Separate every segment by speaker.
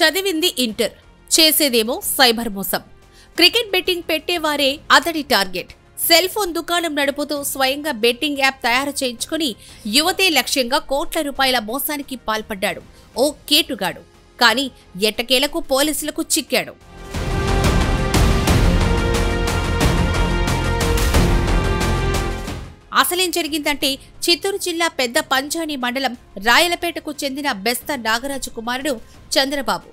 Speaker 1: చదివింది inter, చేసేదేమో cyber మోసం. Cricket betting పెట్టేవారే అతడి టార్గెట్. సెల్ ఫోన్ దుకాణం నడుపుతూ స్వయంగా బెట్టింగ్ యాప్ తయారు చేయించుకుని యువతే లక్ష్యంగా కోట్ల రూపాయల మోసానికి పాల్పడ్డాడు ఓ కేటుగాడు. కానీ ఎట్టకేలకు పోలీసులకు చిక్కాడు. అసలేం జరిగిందంటే, చిత్తూరు జిల్లా పెద్ద పంజాని మండలం రాయలపేటకు చెందిన బెస్త నాగరాజు కుమారుడు చంద్రబాబు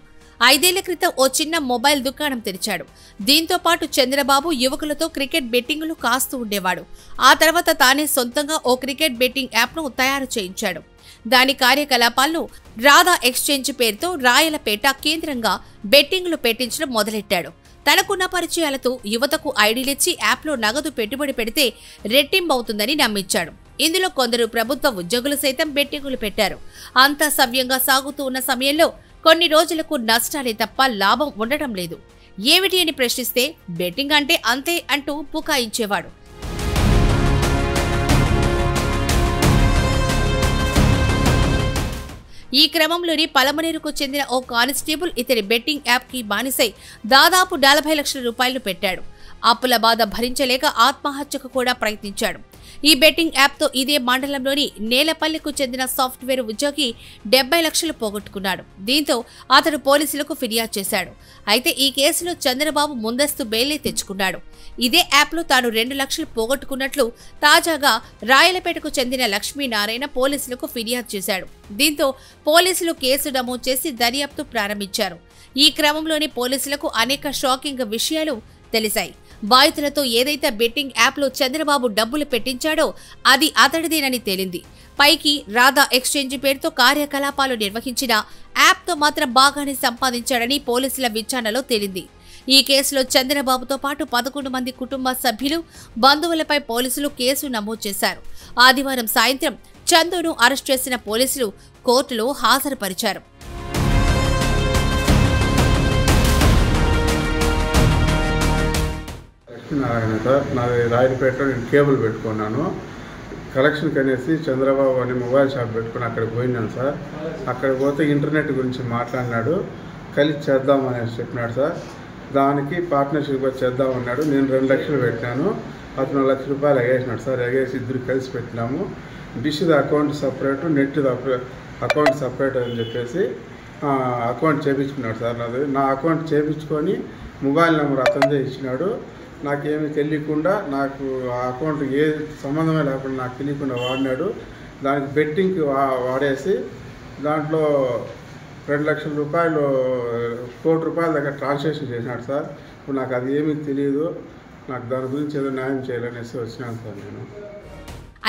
Speaker 1: 5 ఏళ్ల క్రితం ఓ చిన్న మొబైల్ దుకాణం తెరిచాడు. దీంతో పాటు చంద్రబాబు యువకులతో క్రికెట్ బెట్టింగులు కాస్తూ ఉండేవాడు. ఆ తర్వాత తానే సొంతంగా ఓ క్రికెట్ బెట్టింగ్ యాప్ను తయారు చేయించాడు. దాని కార్యకలాపాలను రాధా ఎక్స్చేంజ్ పేరుతో రాయలపేట కేంద్రంగా బెట్టింగులు పెట్టించడం మొదలెట్టాడు. తనకున్న పరిచయాలతో యువతకు ఐడీలిచ్చి యాప్లో నగదు పెట్టుబడి పెడితే రెట్టింపవుతుందని నమ్మించాడు. ఇందులో కొందరు ప్రభుత్వ ఉద్యోగులు సైతం బెట్టింగులు పెట్టారు. అంతా సవ్యంగా సాగుతూ ఉన్న సమయంలో కొన్ని రోజులకు నష్టాలే తప్ప లాభం ఉండటం లేదు. ఏమిటి అని ప్రశ్నిస్తే బెట్టింగ్ అంటే అంతే అంటూ పుకాయించేవాడు. ఈ క్రమంలోని పలమనేరుకు చెందిన ఓ కానిస్టేబుల్ ఇతని బెట్టింగ్ యాప్ కి బానిసై దాదాపు 40 లక్షల రూపాయలు పెట్టాడు. అప్పుల బాధ భరించలేక ఆత్మహత్యకు కూడా ప్రయత్నించాడు. ఈ బెట్టింగ్ యాప్ తో ఇదే మండలంలోని నేలపల్లికు చెందిన సాఫ్ట్వేర్ ఉద్యోగి 70 లక్షలు పోగొట్టుకున్నాడు. దీంతో అతడు పోలీసులకు ఫిర్యాదు చేశాడు. అయితే ఈ కేసులో చంద్రబాబు ముందస్తు బెయిల్ తెచ్చుకున్నాడు. ఇదే యాప్లో తాను 2 లక్షలు పోగొట్టుకున్నట్లు తాజాగా రాయలపేటకు చెందిన లక్ష్మీనారాయణ పోలీసులకు ఫిర్యాదు చేశాడు. దీంతో పోలీసులు కేసు నమోదు చేసి దర్యాప్తు ప్రారంభించారు. ఈ క్రమంలోని పోలీసులకు అనేక షాకింగ్ విషయాలు తెలిసాయి. బాధితులతో ఏదైతే బెట్టింగ్ యాప్లో చంద్రబాబు డబ్బులు పెట్టించాడో అది అతడిదేనని తేలింది. పైకి రాధా ఎక్స్చేంజ్ పేరుతో కార్యకలాపాలు నిర్వహించిన యాప్తో మాత్రం బాగానే సంపాదించాడని పోలీసుల విచారణలో తేలింది. ఈ కేసులో చంద్రబాబుతో పాటు 11 మంది కుటుంబ సభ్యులు, బంధువులపై పోలీసులు కేసు నమోదు చేశారు. ఆదివారం సాయంత్రం చందును అరెస్ట్ చేసిన పోలీసులు కోర్టులో హాజరుపరిచారు.
Speaker 2: నారాయణ సార్, నాది రాయలపేటలో నేను కేబుల్ పెట్టుకున్నాను. కలెక్షన్కి అనేసి చంద్రబాబు అని మొబైల్ షాప్ పెట్టుకుని అక్కడికి పోయినాను సార్. అక్కడికి పోతే ఇంటర్నెట్ గురించి మాట్లాడినాడు. కలిసి చేద్దామనేసి చెప్పినాడు సార్. దానికి పార్ట్నర్షిప్గా చేద్దామన్నాడు. నేను 2 లక్షలు పెట్టినాను. అతను 1 లక్ష రూపాయలు ఎగేసినాడు సార్. ఎగేసి ఇద్దరు కలిసి పెట్టినాము. డిష్ది account separate, net account separate అని చెప్పేసి అకౌంట్ చేయించుకున్నాడు సార్. నా అకౌంట్ చేయించుకొని మొబైల్ నెంబర్ అతనిదే ఇచ్చినాడు. నాకేమీ తెలియకుండా, నాకు ఆ అకౌంట్ ఏ సంబంధమే లేకుండా నాకు తెలియకుండా వాడినాడు. దానికి బెట్టింగ్కి వాడేసి దాంట్లో 2 లక్షల రూపాయలు, 1 కోటి రూపాయల దగ్గర ట్రాన్సాక్షన్ చేసినాడు సార్. ఇప్పుడు నాకు అది ఏమీ తెలియదు. నాకు దాని గురించి ఏదో న్యాయం చేయాలనేసి వచ్చినాను సార్ నేను.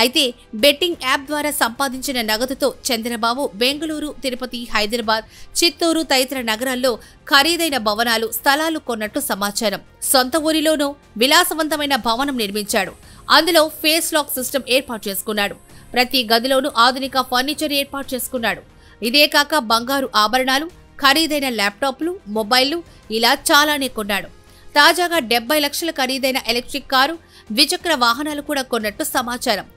Speaker 1: అయితే బెట్టింగ్ యాప్ ద్వారా సంపాదించిన నగదుతో చంద్రబాబు బెంగళూరు, తిరుపతి, హైదరాబాద్, చిత్తూరు తదితర నగరాల్లో ఖరీదైన భవనాలు, స్థలాలు కొన్నట్టు సమాచారం. సొంత ఊరిలోనూ విలాసవంతమైన భవనం నిర్మించాడు. అందులో ఫేస్ లాక్ సిస్టమ్ ఏర్పాటు చేసుకున్నాడు. ప్రతి గదిలోనూ ఆధునిక ఫర్నిచర్ ఏర్పాటు చేసుకున్నాడు. ఇదే కాక బంగారు ఆభరణాలు, ఖరీదైన ల్యాప్టాప్లు, మొబైళ్లు ఇలా చాలానే కొన్నాడు. తాజాగా 70 లక్షల ఖరీదైన ఎలక్ట్రిక్ కారు, ద్విచక్ర వాహనాలు కూడా కొన్నట్టు సమాచారం.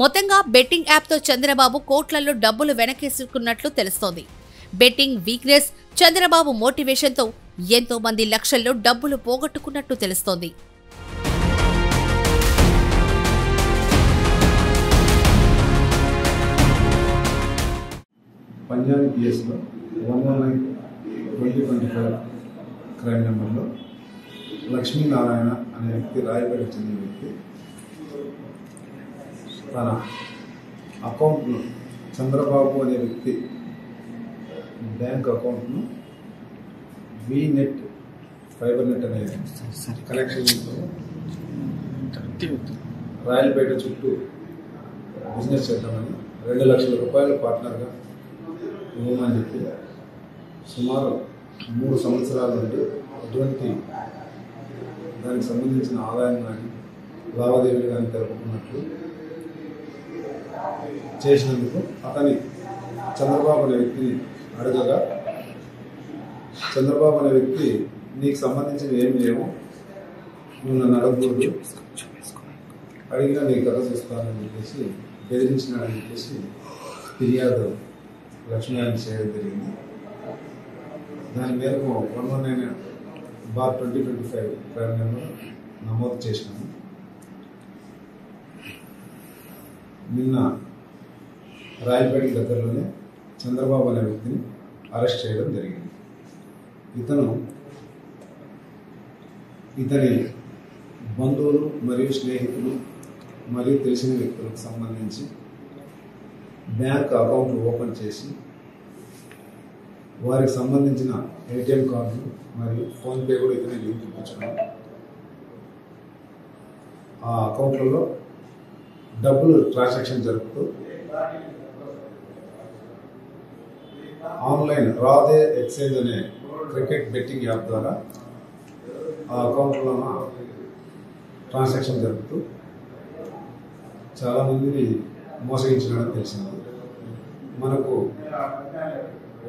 Speaker 1: మొత్తంగా బెట్టింగ్ యాప్తో చంద్రబాబు కోట్లలో డబ్బులు వెనకేసుకున్నట్లు తెలుస్తోంది. బెట్టింగ్ వీక్నెస్, చంద్రబాబు మోటివేషన్తో ఎంతో మంది లక్షల్లో డబ్బులు పోగొట్టుకున్నట్టు తెలుస్తోంది.
Speaker 3: పంజాబీ పిఎస్లో 119/2025 క్రైమ్ నెంబర్లో లక్ష్మీనారాయణ అనే వ్యక్తి, రాయపేటకు చెందిన వ్యక్తి, తన అకౌంట్ను చంద్రబాబు అనే వ్యక్తి బ్యాంక్ అకౌంట్ను వీనెట్ ఫైబర్ నెట్ అనే కనెక్షన్తో రాయలపేట చుట్టూ బిజినెస్ చేద్దామని 2 లక్షల రూపాయలు పార్ట్నర్గా ఇవ్వమని చెప్పి సుమారు 3 సంవత్సరాల నుండి ఎటువంటి దానికి సంబంధించిన ఆదాయం కానీ లావాదేవీలు కానీ జరుపుకున్నట్లు చేసినందుకు అతని చంద్రబాబు అనే వ్యక్తిని అడగగా, చంద్రబాబు అనే వ్యక్తి నీకు సంబంధించిన ఏమి లేవు, నువ్వు నన్ను అడగకూడదు, అడిగినా నీ కథ చూస్తానని చెప్పేసి బెదిరించినాడని చెప్పేసి ఫిర్యాదు లక్ష్మీనారాయణ చేయడం జరిగింది. దాని మేరకు 119/2025 క్రైమ్ నెంబర్ నమోదు చేసినాము. నిన్న రాయపేట దగ్గరలోనే చంద్రబాబు అనే వ్యక్తిని అరెస్ట్ చేయడం జరిగింది. ఇతని బంధువులు మరియు స్నేహితులు మరియు తెలిసిన వ్యక్తులకు సంబంధించి బ్యాంక్ అకౌంట్లు ఓపెన్ చేసి వారికి సంబంధించిన ఏటీఎం కార్డులు మరియు ఫోన్పే కూడా ఇతని లింక్ ఇప్పించుకున్నాం. ఆ అకౌంట్లలో డబ్బులు ట్రాన్సాక్షన్ జరుపుతూ ఆన్లైన్ రాధే ఎక్స్చేంజ్ అనే క్రికెట్ బెట్టింగ్ యాప్ ద్వారా ఆ అకౌంట్లో ట్రాన్సాక్షన్ జరుపుతూ చాలామందిని మోసగించడానికి తెలిసింది. మనకు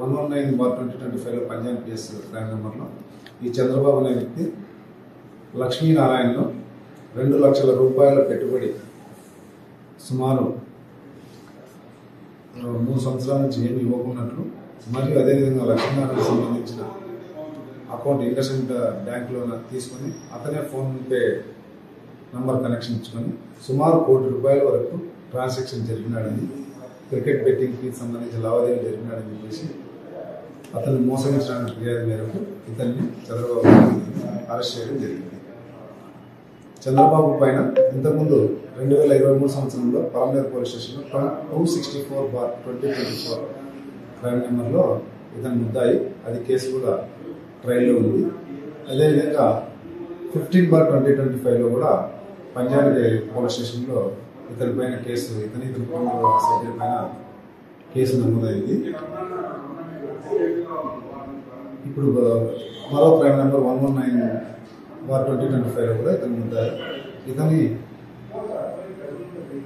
Speaker 3: 119/2025 పంజాబ్ కేసు క్రైమ్ నెంబర్లో ఈ చంద్రబాబు అనే వ్యక్తి లక్ష్మీనారాయణలో 2 లక్షల రూపాయల పెట్టుబడి సుమారు 3 సంవత్సరాల నుంచి ఏమి ఇవ్వకున్నట్లు మరియు అదేవిధంగా లక్ష్మీనారాయణకు సంబంధించిన అకౌంట్ ఇండస్ఇండ్ బ్యాంకులో తీసుకొని అతనే ఫోన్పే నంబర్ కనెక్షన్ ఇచ్చుకొని సుమారు ₹1 కోటి వరకు ట్రాన్సాక్షన్ జరిగినాడని, క్రికెట్ బెట్టింగ్కి సంబంధించిన లావాదేవీలు జరిగినాడని చెప్పేసి అతన్ని మోసగించడానికి ఫిర్యాదు మేరకు ఇతన్ని చంద్రబాబు అరెస్ట్ చేయడం జరిగింది. చంద్రబాబు పైన ఇంతకుముందు 2023 సంవత్సరంలో పలమనేరు పోలీస్ స్టేషన్లో 264/2024 క్రైమ్ నెంబర్లో ఇతను ముద్దాయి, అది కేసు కూడా ట్రయల్లో ఉంది. అదేవిధంగా 15/2025లో కూడా పంజాబ్ పోలీస్ స్టేషన్లో ఇతని పైన కేసు ఇతని కుటుంబ సభ్యుల పైన కేసు నమోదైంది. ఇప్పుడు మరో క్రైమ్ నెంబర్ 119/2025లో కూడా ఇతని ముద్దాయి. ఇతని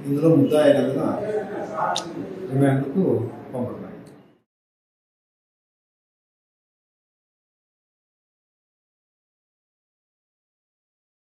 Speaker 3: ఇందులో ముద్దాయి అయినందున రిమాండ్కు పంపడం.